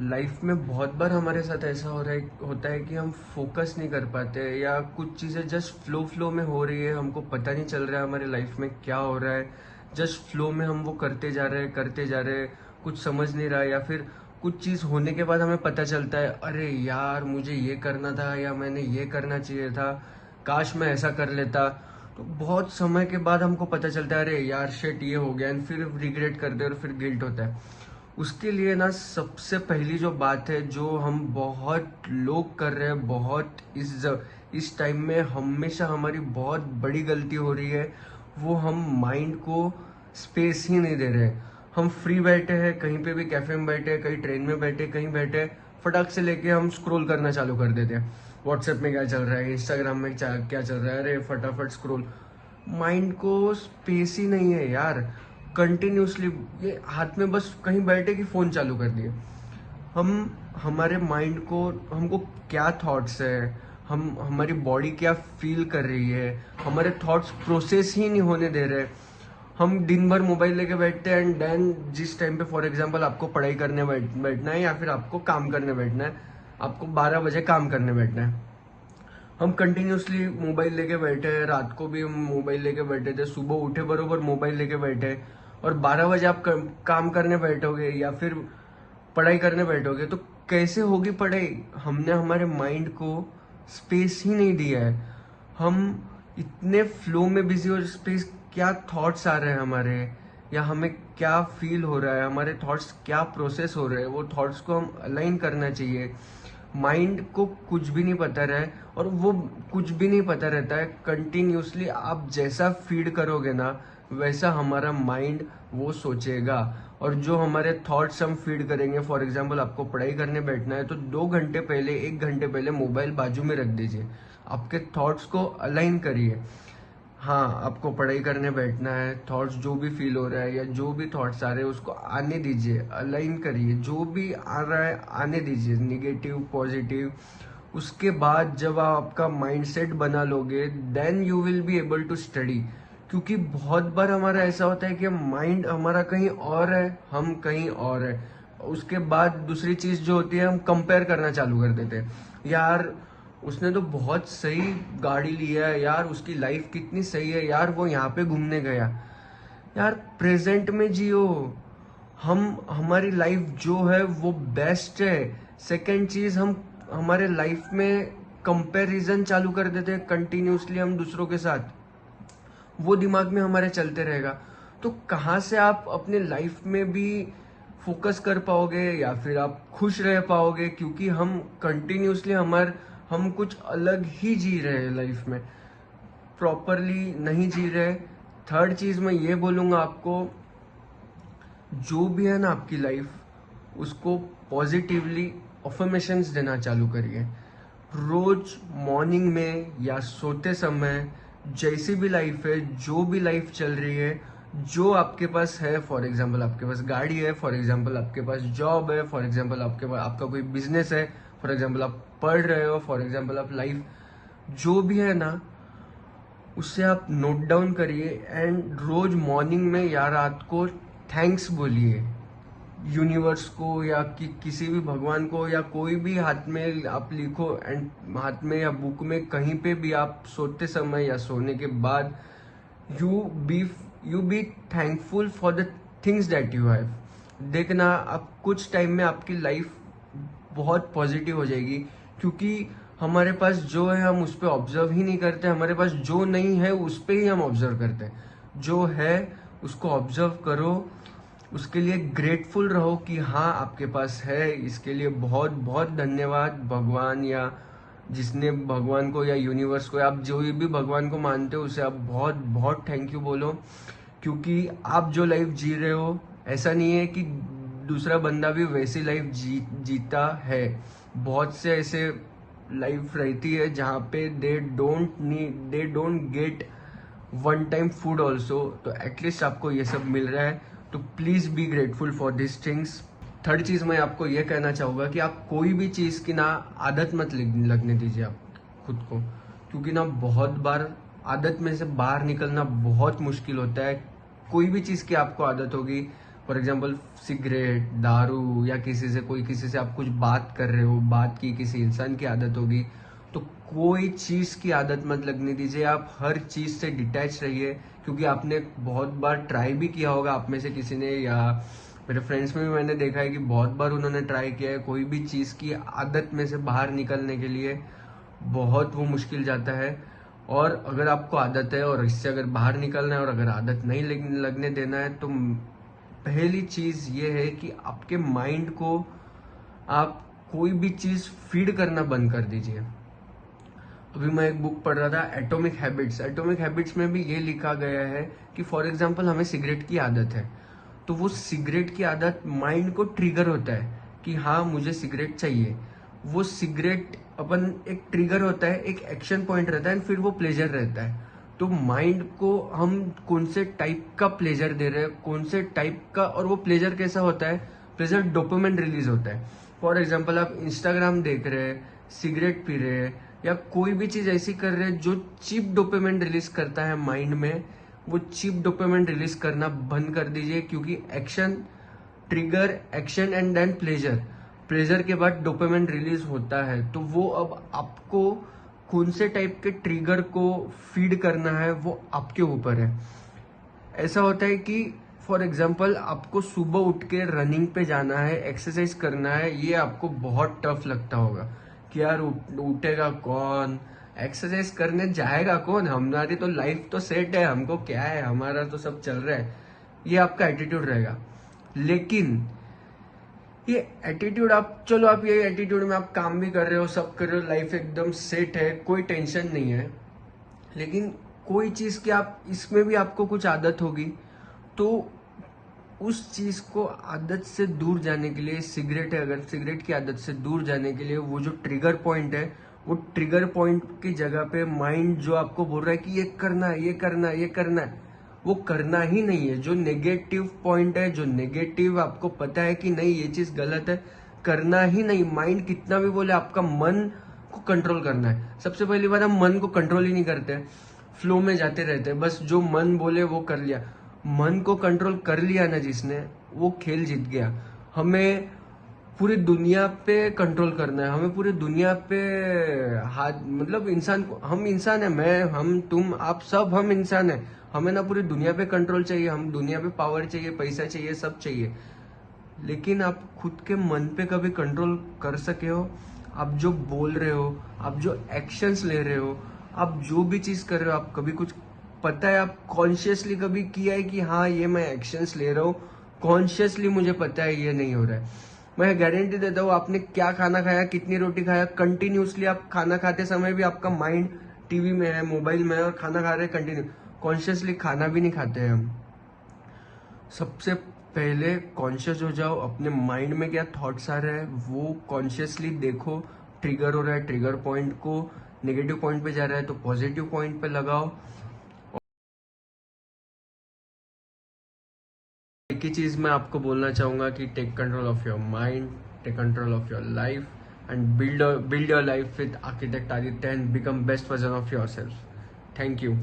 Life में बहुत बार हमारे साथ ऐसा होता है कि हम फोकस नहीं कर पाते या कुछ चीज़ें जस्ट फ्लो में हो रही है, हमको पता नहीं चल रहा है हमारे लाइफ में क्या हो रहा है। जस्ट फ्लो में हम वो करते जा रहे हैं, कुछ समझ नहीं रहा, या फिर कुछ चीज़ होने के बाद हमें पता चलता है अरे यार मुझे ये करना था या मैंने ये करना चाहिए था, काश मैं ऐसा कर लेता। तो बहुत समय के बाद हमको पता चलता है अरे यार शिट ये हो गया, एंड फिर रिग्रेट करते हैं और फिर गिल्ट होता है। उसके लिए ना सबसे पहली जो बात है जो हम बहुत लोग कर रहे हैं, बहुत इस टाइम में हमेशा हमारी बहुत बड़ी गलती हो रही है, वो हम माइंड को स्पेस ही नहीं दे रहे। हम फ्री बैठे हैं, कहीं पे भी कैफे में बैठे, कहीं ट्रेन में बैठे, कहीं बैठे, फटाक से लेके हम स्क्रॉल करना चालू कर देते हैं। व्हाट्सएप में क्या चल रहा है, इंस्टाग्राम में क्या चल रहा है, अरे फटाफट स्क्रॉल। माइंड को स्पेस ही नहीं है यार। कंटिन्यूसली ये हाथ में बस कहीं बैठे कि फोन चालू कर दिए। हम हमारे माइंड को, हमको क्या थॉट्स है, हम हमारी बॉडी क्या फील कर रही है, हमारे थॉट्स प्रोसेस ही नहीं होने दे रहे। हम दिन भर मोबाइल लेके बैठते हैं, एंड देन जिस टाइम पे फॉर एग्जांपल आपको पढ़ाई करने बैठना है या फिर आपको काम करने बैठना है, आपको 12 बजे काम करने बैठना है, हम कंटिन्यूसली मोबाइल लेके बैठे हैं। रात को भी हम मोबाइल लेके बैठे थे, सुबह उठे बरोबर मोबाइल लेके बैठे, और 12 बजे आप काम करने बैठोगे या फिर पढ़ाई करने बैठोगे तो कैसे होगी पढ़ाई? हमने हमारे माइंड को स्पेस ही नहीं दिया है। हम इतने फ्लो में बिजी हो, स्पेस क्या थॉट्स आ रहे हैं हमारे, या हमें क्या फील हो रहा है, हमारे थॉट्स क्या प्रोसेस हो रहे हैं, वो थॉट्स को हम अलाइन करना चाहिए। माइंड को कुछ भी नहीं पता रहे, और वो कुछ भी नहीं पता रहता है। कंटिन्यूसली आप जैसा फीड करोगे ना, वैसा हमारा माइंड वो सोचेगा। और जो हमारे थॉट्स हम फीड करेंगे, फॉर एग्जांपल आपको पढ़ाई करने बैठना है तो 2 घंटे पहले, 1 घंटे पहले मोबाइल बाजू में रख दीजिए, आपके थॉट्स को अलाइन करिए। हाँ, आपको पढ़ाई करने बैठना है, थॉट्स जो भी फील हो रहा है या जो भी थॉट्स आ रहे हैं उसको आने दीजिए, अलाइन करिए, जो भी आ रहा है आने दीजिए, निगेटिव पॉजिटिव। उसके बाद जब आप आपका माइंडसेट बना लोगे, then you will be able to study. क्योंकि बहुत बार हमारा ऐसा होता है कि माइंड हमारा कहीं और है, हम कहीं और है। उसके बाद दूसरी चीज जो होती है, हम कंपेयर करना चालू कर देते हैं। यार उसने तो बहुत सही गाड़ी लिया है यार, उसकी लाइफ कितनी सही है यार, वो यहाँ पे घूमने गया। यार प्रेजेंट में जियो। हम हमारी लाइफ जो है वो बेस्ट है। सेकंड चीज, हम हमारे लाइफ में कंपैरिजन चालू कर देते हैं कंटिन्यूसली हम दूसरों के साथ, वो दिमाग में हमारे चलते रहेगा। तो कहाँ से आप अपने लाइफ में भी फोकस कर पाओगे या फिर आप खुश रह पाओगे? क्योंकि हम कंटिन्यूसली हम कुछ अलग ही जी रहे हैं लाइफ में, प्रॉपरली नहीं जी रहे। थर्ड चीज मैं ये बोलूंगा आपको, जो भी है ना आपकी लाइफ, उसको पॉजिटिवली अफर्मेशंस देना चालू करिए। रोज मॉर्निंग में या सोते समय, जैसी भी लाइफ है, जो भी लाइफ चल रही है, जो आपके पास है, फॉर एग्जांपल आपके पास गाड़ी है, फॉर एग्जांपल आपके पास जॉब है, फॉर एग्जांपल आपके पास आपका कोई बिजनेस है, फॉर एग्जांपल आप पढ़ रहे हो, फॉर एग्जांपल आप लाइफ, जो भी है ना, उससे आप नोट डाउन करिए। एंड रोज मॉर्निंग में या रात को थैंक्स बोलिए यूनिवर्स को, या किसी भी भगवान को, या कोई भी हाथ में आप लिखो, एंड हाथ में या बुक में कहीं पे भी आप सोते समय या सोने के बाद, you be you be thankful for the things that you have. देखना आप कुछ टाइम में आपकी लाइफ बहुत पॉजिटिव हो जाएगी। क्योंकि हमारे पास जो है हम उस पर ऑब्जर्व ही नहीं करते, हमारे पास जो नहीं है उस पर ही हम ऑब्जर्व करते हैं। जो है उसको ऑब्जर्व करो, उसके लिए ग्रेटफुल रहो कि हाँ आपके पास है। इसके लिए बहुत बहुत धन्यवाद भगवान, या जिसने भगवान को या यूनिवर्स को, आप जो भी भगवान को मानते हो उसे आप बहुत बहुत थैंक यू बोलो। क्योंकि आप जो लाइफ जी रहे हो, ऐसा नहीं है कि दूसरा बंदा भी वैसी लाइफ जीता है। बहुत से ऐसे लाइफ रहती है जहाँ पे they don't get one time food also. तो एटलीस्ट आपको ये सब मिल रहा है, तो please be grateful for this things. Third चीज मैं आपको ये कहना चाहूंगा कि आप कोई भी चीज की ना आदत मत लगने दीजिए आप खुद को। क्योंकि ना बहुत बार आदत में से बाहर निकलना बहुत मुश्किल होता है। कोई भी चीज की आपको आदत होगी, फॉर एग्जाम्पल सिगरेट, दारू, या किसी से आप कुछ बात कर रहे हो, बात की किसी इंसान की आदत होगी, तो कोई चीज की आदत मत लगने दीजिए। आप हर चीज से डिटैच रहिए, क्योंकि आपने बहुत बार ट्राई भी किया होगा, आप में से किसी ने, या मेरे फ्रेंड्स में भी मैंने देखा है कि बहुत बार उन्होंने ट्राई किया है। कोई भी चीज की आदत में से बाहर निकलने के लिए बहुत वो मुश्किल जाता है। और अगर आपको आदत है और इससे अगर बाहर निकलना है और अगर आदत नहीं लगने देना है, तो पहली चीज ये है कि आपके माइंड को आप कोई भी चीज फीड करना बंद कर दीजिए। अभी मैं एक बुक पढ़ रहा था, एटॉमिक हैबिट्स। एटॉमिक हैबिट्स में भी ये लिखा गया है कि फॉर एग्जांपल हमें सिगरेट की आदत है, तो वो सिगरेट की आदत माइंड को ट्रिगर होता है कि हाँ मुझे सिगरेट चाहिए। वो सिगरेट अपन एक ट्रिगर होता है, एक एक्शन पॉइंट रहता है, फिर वो प्लेजर रहता है। तो माइंड को हम कौन से टाइप का प्लेजर दे रहे हैं, कौन से टाइप का, और वो प्लेजर कैसा होता है, प्लेजर डोपामिन रिलीज होता है। फॉर एग्जाम्पल आप इंस्टाग्राम देख रहे हैं, सिगरेट पी रहे हैं, या कोई भी चीज ऐसी कर रहे हैं जो चीप डोपामिन रिलीज करता है माइंड में, वो चीप डोपामिन रिलीज करना बंद कर दीजिए। क्योंकि action, trigger, action and then pleasure, pleasure के बाद डोपामिन रिलीज होता है। तो वो अब आपको कौन से टाइप के ट्रिगर को फीड करना है वो आपके ऊपर है। ऐसा होता है कि फॉर एग्जाम्पल आपको सुबह उठ के रनिंग पे जाना है, एक्सरसाइज करना है, ये आपको बहुत टफ लगता होगा कि यार उठेगा कौन, एक्सरसाइज करने जाएगा कौन, हमारी तो लाइफ तो सेट है, हमको क्या है, हमारा तो सब चल रहा है, ये आपका एटीट्यूड रहेगा। लेकिन ये एटीट्यूड आप ये एटीट्यूड में आप काम भी कर रहे हो, सब कर रहे हो, लाइफ एकदम सेट है, कोई टेंशन नहीं है। लेकिन कोई चीज की आप इसमें भी आपको कुछ आदत होगी, तो उस चीज को आदत से दूर जाने के लिए, सिगरेट है अगर, सिगरेट की आदत से दूर जाने के लिए वो जो ट्रिगर पॉइंट है, वो ट्रिगर पॉइंट की जगह पे माइंड जो आपको बोल रहा है कि ये करना है, ये करना है, ये करना है, वो करना ही नहीं है। जो नेगेटिव पॉइंट है, जो नेगेटिव आपको पता है कि नहीं ये चीज गलत है, करना ही नहीं। माइंड कितना भी बोले, आपका मन को कंट्रोल करना है। सबसे पहली बात, हम मन को कंट्रोल ही नहीं करते, फ्लो में जाते रहते हैं, बस जो मन बोले वो कर लिया। मन को कंट्रोल कर लिया ना जिसने, वो खेल जीत गया। हमें पूरी दुनिया पे कंट्रोल करना है, हमें पूरी दुनिया पे हाथ, मतलब इंसान को, हम इंसान है, मैं, हम, तुम, आप सब हम इंसान है। हमें ना पूरी दुनिया पे कंट्रोल चाहिए, हम दुनिया पे पावर चाहिए, पैसा चाहिए, सब चाहिए। लेकिन आप खुद के मन पे कभी कंट्रोल कर सके हो? आप जो बोल रहे हो, आप जो एक्शंस ले रहे हो, आप जो भी चीज कर रहे हो, आप कभी कुछ पता है, आप कॉन्शियसली कभी किया है कि हाँ ये मैं एक्शंस ले रहा हूँ, कॉन्शियसली मुझे पता है ये नहीं हो रहा है। मैं गारंटी देता हूँ, आपने क्या खाना खाया, कितनी रोटी खाया, कंटिन्यूसली आप खाना खाते समय भी आपका माइंड टीवी में है, मोबाइल में है, और खाना खा रहे हैं कंटिन्यू। कॉन्शियसली खाना भी नहीं खाते हैं हम। सबसे पहले कॉन्शियस हो जाओ, अपने माइंड में क्या थॉट्स आ रहे हैं वो कॉन्शियसली देखो। ट्रिगर हो रहा है, ट्रिगर पॉइंट को नेगेटिव पॉइंट पे जा रहा है तो पॉजिटिव पॉइंट पे लगाओ। एक ही चीज मैं आपको बोलना चाहूंगा कि take control of your mind, take control of your life, and build your life with Architect Aditya and become best version of yourself. Thank you.